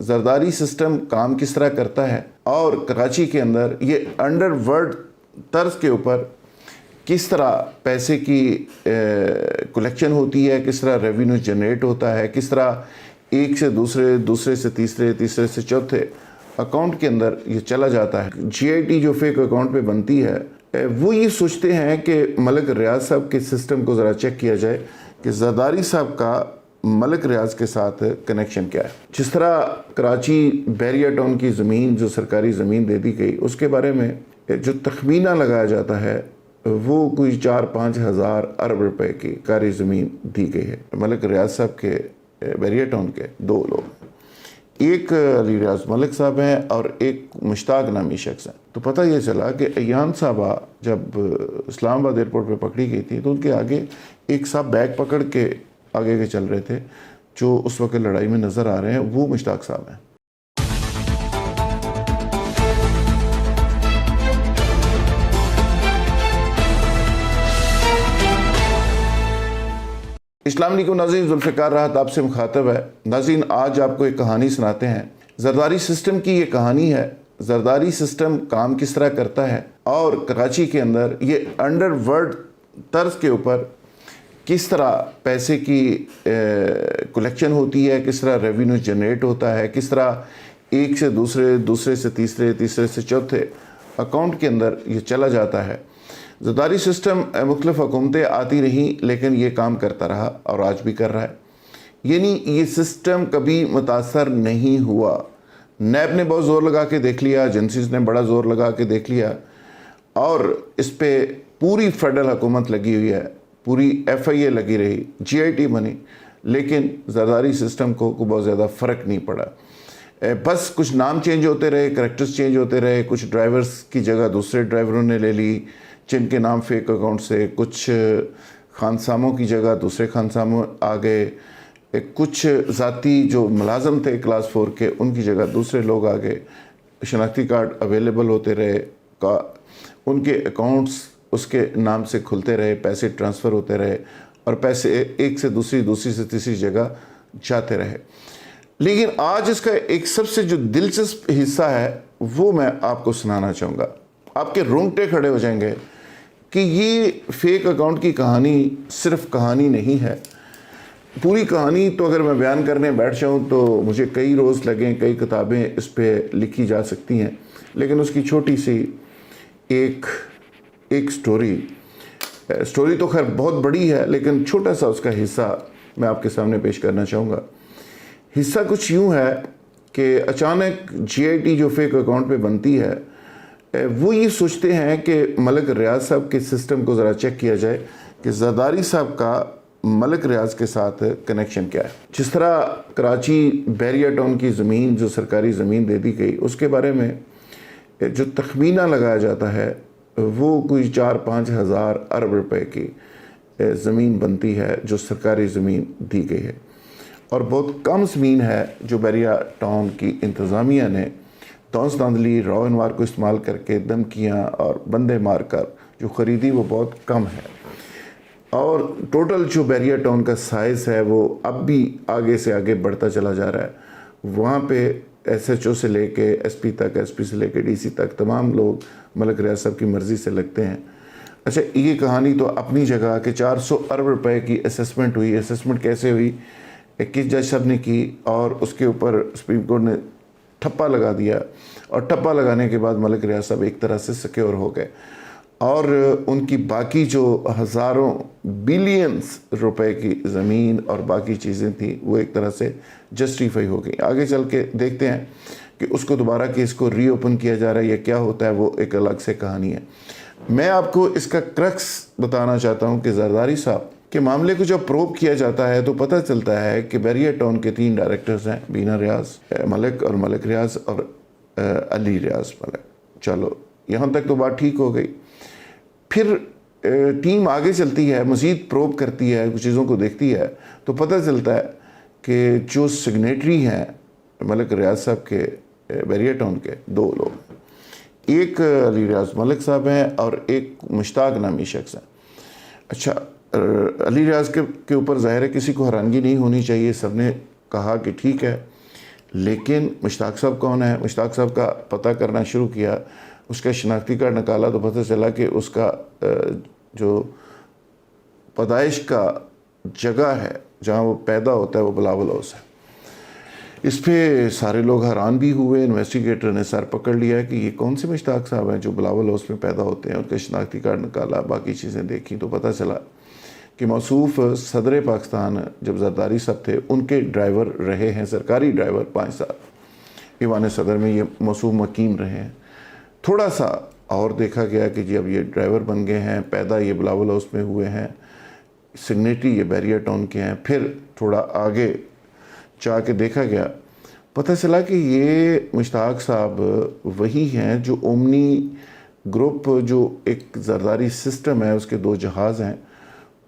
Zardari system کام کس طرح کرتا ہے اور کراچی کے اندر یہ انڈر ورلڈ طرز کے اوپر کس طرح پیسے کی کلیکشن ہوتی ہے، کس طرح ریونیو جنریٹ ہوتا ہے، کس طرح ایک سے دوسرے، دوسرے سے تیسرے، تیسرے سے چوتھے اکاؤنٹ کے اندر یہ چلا جاتا ہے۔ جی آئی ٹی جو فیک اکاؤنٹ پہ بنتی ہے، وہ یہ سوچتے ہیں کہ ملک ریاض صاحب کے سسٹم کو ذرا چیک کیا جائے کہ زرداری صاحب کا ملک ریاض کے ساتھ کنیکشن کیا ہے۔ جس طرح کراچی بیریا ٹاؤن کی زمین جو سرکاری زمین دے دی گئی، اس کے بارے میں جو تخمینہ لگایا جاتا ہے وہ کوئی 4-5 ہزار ارب روپے کی کاری زمین دی گئی ہے۔ ملک ریاض صاحب کے بیریا ٹاؤن کے 2 لوگ، ایک علی ریاض ملک صاحب ہیں اور ایک مشتاق نامی شخص ہیں۔ تو پتہ یہ چلا کہ ایان صاحبہ جب اسلام آباد ایئرپورٹ پہ پکڑی گئی تھی تو ان کے آگے ایک صاحب بیگ پکڑ کے آگے کے چل رہے تھے، جو اس وقت لڑائی میں نظر آ رہے ہیں، وہ مشتاق صاحب ہیں۔ السلام علیکم ناظرین، ذوالفقار راحت آپ سے مخاطب ہے۔ ناظرین، آج آپ کو ایک کہانی سناتے ہیں۔ زرداری سسٹم کی یہ کہانی ہے، زرداری سسٹم کام کس طرح کرتا ہے اور کراچی کے اندر یہ انڈر ورلڈ طرز کے اوپر کس طرح پیسے کی کلیکشن ہوتی ہے، کس طرح ریونیو جنریٹ ہوتا ہے، کس طرح ایک سے دوسرے، دوسرے سے تیسرے، تیسرے سے چوتھے اکاؤنٹ کے اندر یہ چلا جاتا ہے۔ زرداری سسٹم مختلف حکومتیں آتی رہیں لیکن یہ کام کرتا رہا اور آج بھی کر رہا ہے۔ یعنی یہ سسٹم کبھی متاثر نہیں ہوا۔ نیب نے بہت زور لگا کے دیکھ لیا، ایجنسیز نے بڑا زور لگا کے دیکھ لیا اور اس پہ پوری فیڈرل حکومت لگی ہوئی ہے، پوری ایف آئی اے لگی رہی، جی آئی ٹی بنی، لیکن زرداری سسٹم کو بہت زیادہ فرق نہیں پڑا۔ بس کچھ نام چینج ہوتے رہے، کریکٹرز چینج ہوتے رہے، کچھ ڈرائیورز کی جگہ دوسرے ڈرائیوروں نے لے لی جن کے نام فیک اکاؤنٹ سے، کچھ خانساموں کی جگہ دوسرے خانساموں آ گئے، کچھ ذاتی جو ملازم تھے کلاس 4 کے ان کی جگہ دوسرے لوگ آ گئے، شناختی کارڈ اویلیبل ہوتے رہے، ان کے اکاؤنٹس اس کے نام سے کھلتے رہے، پیسے ٹرانسفر ہوتے رہے اور پیسے ایک سے دوسری، دوسری سے تیسری جگہ جاتے رہے۔ لیکن آج اس کا ایک سب سے جو دلچسپ حصہ ہے وہ میں آپ کو سنانا چاہوں گا۔ آپ کے رونگٹے کھڑے ہو جائیں گے کہ یہ فیک اکاؤنٹ کی کہانی صرف کہانی نہیں ہے۔ پوری کہانی تو اگر میں بیان کرنے بیٹھ جاؤں تو مجھے کئی روز لگیں، کئی کتابیں اس پہ لکھی جا سکتی ہیں، لیکن اس کی چھوٹی سی ایک سٹوری تو خیر بہت بڑی ہے، لیکن چھوٹا سا اس کا حصہ میں آپ کے سامنے پیش کرنا چاہوں گا۔ حصہ کچھ یوں ہے کہ اچانک جی آئی ٹی جو فیک اکاؤنٹ پہ بنتی ہے، وہ یہ سوچتے ہیں کہ ملک ریاض صاحب کے سسٹم کو ذرا چیک کیا جائے کہ زرداری صاحب کا ملک ریاض کے ساتھ کنیکشن کیا ہے۔ جس طرح کراچی بیریا ٹاؤن کی زمین جو سرکاری زمین دے دی گئی، اس کے بارے میں جو تخمینہ لگایا جاتا ہے وہ کوئی 4-5 ہزار ارب روپے کی زمین بنتی ہے جو سرکاری زمین دی گئی ہے، اور بہت کم زمین ہے جو بیریا ٹاؤن کی انتظامیہ نے دونس داندلی رو انوار کو استعمال کر کے دھمکیاں اور بندے مار کر جو خریدی وہ بہت کم ہے۔ اور ٹوٹل جو بیریا ٹاؤن کا سائز ہے وہ اب بھی آگے سے آگے بڑھتا چلا جا رہا ہے۔ وہاں پہ ایس ایچ او سے لے کے ایس پی تک، ایس پی سے لے کے ڈی سی تک تمام لوگ ملک ریاض صاحب کی مرضی سے لگتے ہیں۔ اچھا، یہ کہانی تو اپنی جگہ کہ 400 ارب روپے کی اسیسمنٹ ہوئی۔ اسیسمنٹ کیسے ہوئی؟ 21 جج صاحب نے کی اور اس کے اوپر سپریم کورٹ نے ٹھپا لگا دیا، اور ٹھپا لگانے کے بعد ملک ریاض صاحب ایک طرح سے سیکیور ہو گئے، اور ان کی باقی جو ہزاروں بلینز روپے کی زمین اور باقی چیزیں تھیں وہ ایک طرح سے جسٹیفائی ہو گئی۔ آگے چل کے دیکھتے ہیں کہ اس کو دوبارہ کیس کو ری اوپن کیا جا رہا ہے یا کیا ہوتا ہے، وہ ایک الگ سے کہانی ہے۔ میں آپ کو اس کا کرکس بتانا چاہتا ہوں کہ زرداری صاحب کے معاملے کو جب پروب کیا جاتا ہے تو پتہ چلتا ہے کہ بیریا ٹاؤن کے 3 ڈائریکٹرز ہیں، بینا ریاض ملک اور ملک ریاض اور علی ریاض ملک۔ چلو یہاں تک تو بات ٹھیک ہو گئی۔ پھر ٹیم آگے چلتی ہے، مزید پروب کرتی ہے، کچھ چیزوں کو دیکھتی ہے تو پتہ چلتا ہے کہ جو سگنیٹری ہیں ملک ریاض صاحب کے بیریا ٹاؤن کے 2 لوگ، ایک علی ریاض ملک صاحب ہیں اور ایک مشتاق نامی شخص ہیں۔ اچھا، علی ریاض کے اوپر ظاہر ہے کسی کو حیرانگی نہیں ہونی چاہیے، سب نے کہا کہ ٹھیک ہے، لیکن مشتاق صاحب کون ہے؟ مشتاق صاحب کا پتہ کرنا شروع کیا، اس کا شناختی کارڈ نکالا تو پتہ چلا کہ اس کا جو پیدائش کا جگہ ہے جہاں وہ پیدا ہوتا ہے وہ بلاول ہاؤس ہے۔ اس پہ سارے لوگ حیران بھی ہوئے، انویسٹیگیٹر نے سر پکڑ لیا کہ یہ کون سے مشتاق صاحب ہیں جو بلاول ہاؤس میں پیدا ہوتے ہیں۔ ان کا شناختی کارڈ نکالا، باقی چیزیں دیکھیں تو پتہ چلا کہ موصوف صدر پاکستان جب زرداری صاحب تھے ان کے ڈرائیور رہے ہیں، سرکاری ڈرائیور 5 سال ایوان صدر میں یہ موصوف مقیم رہے ہیں۔ تھوڑا سا اور دیکھا گیا کہ جی اب یہ ڈرائیور بن گئے ہیں، پیدا یہ بلاول ہاؤس میں ہوئے ہیں، سگنیٹری یہ بیریا ٹاؤن کے ہیں۔ پھر تھوڑا آگے جا کے دیکھا گیا، پتہ چلا کہ یہ مشتاق صاحب وہی ہیں جو اومنی گروپ، جو ایک زرداری سسٹم ہے، اس کے 2 جہاز ہیں،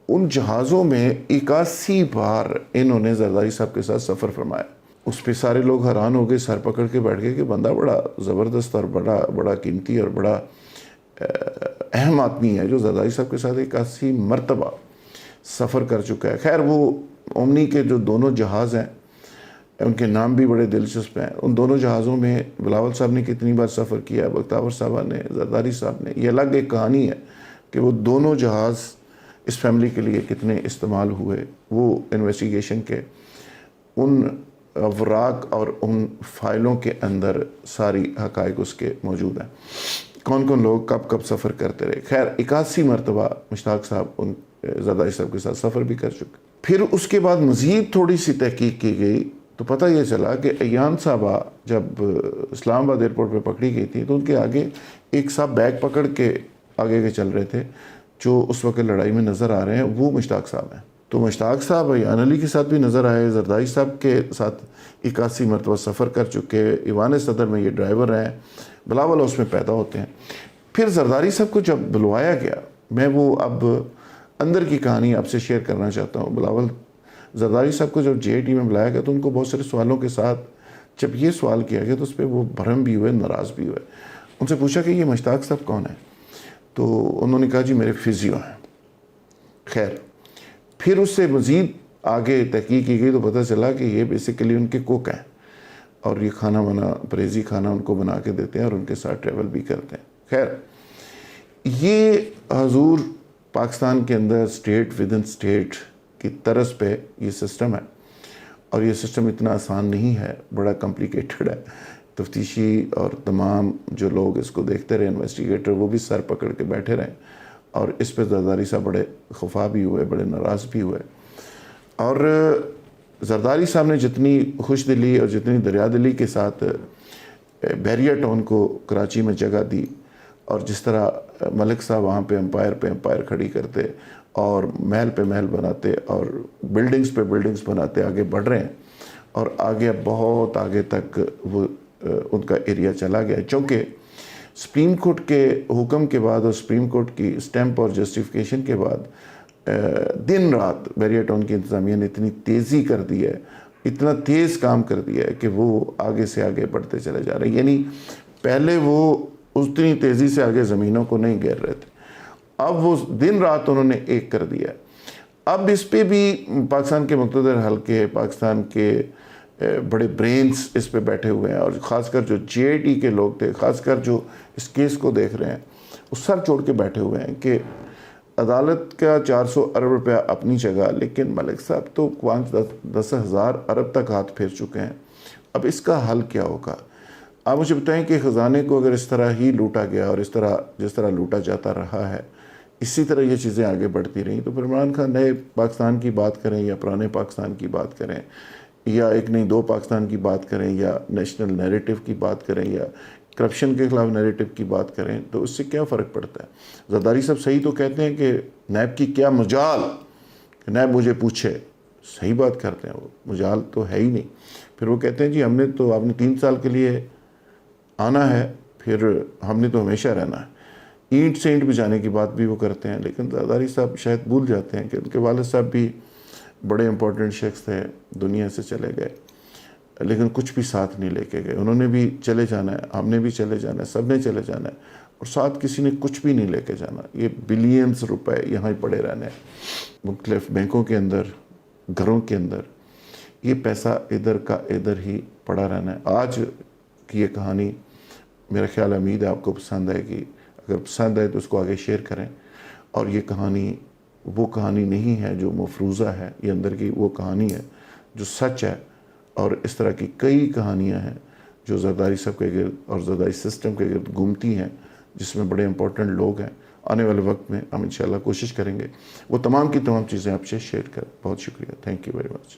ان جہازوں میں 81 بار انہوں نے زرداری صاحب کے ساتھ سفر فرمایا۔ اس پہ سارے لوگ حیران ہو گئے، سر پکڑ کے بیٹھ گئے کہ بندہ بڑا زبردست اور بڑا قیمتی اور بڑا اہم آدمی ہے جو زرداری صاحب کے ساتھ 81 مرتبہ سفر کر چکا ہے۔ خیر وہ اومنی کے جو دونوں جہاز ہیں ان کے نام بھی بڑے دلچسپ ہیں۔ ان دونوں جہازوں میں بلاول صاحب نے کتنی بار سفر کیا، بختیور صاحبہ نے، زرداری صاحب نے، یہ الگ ایک کہانی ہے کہ وہ دونوں جہاز اس فیملی کے لیے کتنے استعمال ہوئے۔ وہ انویسٹیگیشن کے ان اوراق اور ان فائلوں کے اندر ساری حقائق اس کے موجود ہیں، کون کون لوگ کب کب سفر کرتے رہے۔ خیر 81 مرتبہ مشتاق صاحب ان زرداری صاحب کے ساتھ سفر بھی کر چکے۔ پھر اس کے بعد مزید تھوڑی سی تحقیق کی گئی تو پتہ یہ چلا کہ ایان صاحبہ جب اسلام آباد ایئرپورٹ پہ پکڑی گئی تھی تو ان کے آگے ایک صاحب بیگ پکڑ کے آگے کے چل رہے تھے، جو اس وقت لڑائی میں نظر آ رہے ہیں، وہ مشتاق صاحب ہیں۔ تو مشتاق صاحب ایان علی کے ساتھ بھی نظر آئے، زرداری صاحب کے ساتھ 81 مرتبہ سفر کر چکے، ایوان صدر میں یہ ڈرائیور ہیں، بلاول ہاؤس میں پیدا ہوتے ہیں۔ پھر زرداری صاحب کو جب بلوایا گیا، میں وہ اب اندر کی کہانی آپ سے شیئر کرنا چاہتا ہوں۔ بلاول زرداری صاحب کو جب JIT میں بلایا گیا تو ان کو بہت سارے سوالوں کے ساتھ جب یہ سوال کیا گیا تو اس پہ وہ بھرم بھی ہوئے، ناراض بھی ہوئے۔ ان سے پوچھا کہ یہ مشتاق صاحب کون ہیں؟ تو انہوں نے کہا جی میرے فزیو ہیں۔ خیر پھر اس سے مزید آگے تحقیق کی گئی تو پتہ چلا کہ یہ بیسیکلی ان کے کوک ہیں اور یہ کھانا وانا پریزی کھانا ان کو بنا کے دیتے ہیں اور ان کے ساتھ ٹریول بھی کرتے ہیں۔ خیر یہ حضور پاکستان کے another state with in state کی طرز پہ یہ سسٹم ہے، اور یہ سسٹم اتنا آسان نہیں ہے، بڑا کمپلیکیٹڈ ہے۔ تفتیشی اور تمام جو لوگ اس کو دیکھتے رہے، انویسٹیگیٹر، وہ بھی سر پکڑ کے بیٹھے رہے، اور اس پہ زرداری صاحب بڑے خفا بھی ہوئے، بڑے ناراض بھی ہوئے۔ اور زرداری صاحب نے جتنی خوش دلی اور جتنی دریا دلی کے ساتھ بیریا ٹاؤن کو کراچی میں جگہ دی، اور جس طرح ملک صاحب وہاں پہ امپائر کھڑی کرتے اور محل پہ محل بناتے اور بلڈنگز پہ بلڈنگز بناتے آگے بڑھ رہے ہیں، اور آگے بہت آگے تک وہ ان کا ایریا چلا گیا، چونکہ سپریم کورٹ کے حکم کے بعد اور سپریم کورٹ کی اسٹیمپ اور جسٹیفیکیشن کے بعد دن رات بیریا ٹاؤن کی انتظامیہ نے اتنی تیزی کر دی ہے، اتنا تیز کام کر دیا ہے کہ وہ آگے سے آگے بڑھتے چلے جا رہے ہیں۔ یعنی پہلے وہ اتنی تیزی سے آگے زمینوں کو نہیں گھیر رہے تھے، اب وہ دن رات انہوں نے ایک کر دیا ہے۔ اب اس پہ بھی پاکستان کے مقتدر حلقے، پاکستان کے بڑے برینز اس پہ بیٹھے ہوئے ہیں، اور خاص کر جو JIT کے لوگ تھے، خاص کر جو اس کیس کو دیکھ رہے ہیں، وہ سر چھوڑ کے بیٹھے ہوئے ہیں کہ عدالت کا 400 ارب روپیہ اپنی جگہ، لیکن ملک صاحب تو 10,000 ارب تک ہاتھ پھیر چکے ہیں، اب اس کا حل کیا ہوگا؟ آپ مجھے بتائیں کہ خزانے کو اگر اس طرح ہی لوٹا گیا اور جس طرح لوٹا جاتا رہا ہے، اسی طرح یہ چیزیں آگے بڑھتی رہیں، تو پھر عمران خان نئے پاکستان کی بات کریں یا پرانے پاکستان کی بات کریں، یا ایک نہیں دو پاکستان کی بات کریں، یا نیشنل نیریٹو کی بات کریں، یا کرپشن کے خلاف نیریٹو کی بات کریں، تو اس سے کیا فرق پڑتا ہے؟ زرداری صاحب صحیح تو کہتے ہیں کہ نیب کی کیا مجال کہ نیب مجھے پوچھے، صحیح بات کرتے ہیں، وہ مجال تو ہے ہی نہیں۔ پھر وہ کہتے ہیں جی ہم نے تو آپ نے 3 سال کے لیے آنا ہے، پھر ہم نے تو ہمیشہ رہنا ہے، اینٹ سے اینٹ بجانے کی بات بھی وہ کرتے ہیں۔ لیکن زرداری صاحب شاید بھول جاتے ہیں کہ ان کے والد صاحب بھی بڑے امپورٹنٹ شخص تھے، دنیا سے چلے گئے، لیکن کچھ بھی ساتھ نہیں لے کے گئے۔ انہوں نے بھی چلے جانا ہے، ہم نے بھی چلے جانا ہے، سب نے چلے جانا ہے، اور ساتھ کسی نے کچھ بھی نہیں لے کے جانا۔ یہ بلینز روپے یہاں ہی پڑے رہنے ہیں، مختلف بینکوں کے اندر، گھروں کے اندر، یہ پیسہ ادھر کا ادھر ہی پڑھا رہنا ہے۔ آج کی یہ کہانی میرا خیال امید ہے آپ کو پسند آئے گی، اگر پسند آئے تو اس کو آگے شیئر کریں۔ اور یہ کہانی وہ کہانی نہیں ہے جو مفروضہ ہے، یہ اندر کی وہ کہانی ہے جو سچ ہے، اور اس طرح کی کئی کہانیاں ہیں جو زرداری صاحب کے گرد اور زرداری سسٹم کے گرد گھومتی ہیں، جس میں بڑے امپورٹنٹ لوگ ہیں۔ آنے والے وقت میں ہم انشاءاللہ کوشش کریں گے وہ تمام کی تمام چیزیں آپ سے شیئر کریں۔ بہت شکریہ، تھینک یو ویری مچ۔